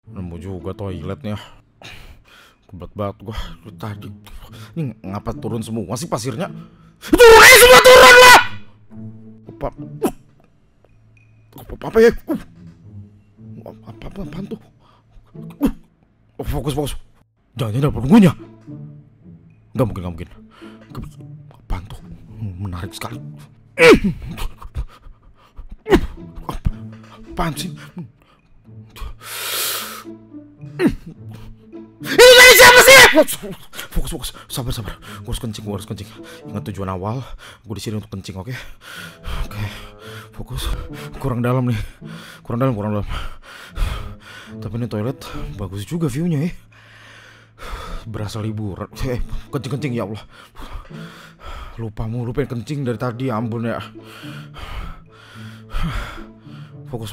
Nemu juga toiletnya. Kebelet banget gua tadi. Ini ngapa turun semua sih pasirnya? Turun aja semua, turun lah. Apa ya? Apaan tuh? Fokus. Jangan-jangan ada penunggunya. Gak mungkin. Apaan tuh? Menarik sekali. Apaan sih? Ini dari siapa sih? Fokus. Sabar. Gue harus kencing. Ingat tujuan awal. Gue di sini untuk kencing, oke? Oke. Fokus. Kurang dalam. Tapi ini toilet bagus juga view-nya ya. Berasa liburan. Kencing ya Allah. Lupa pengen kencing dari tadi, ampun ya. Fokus.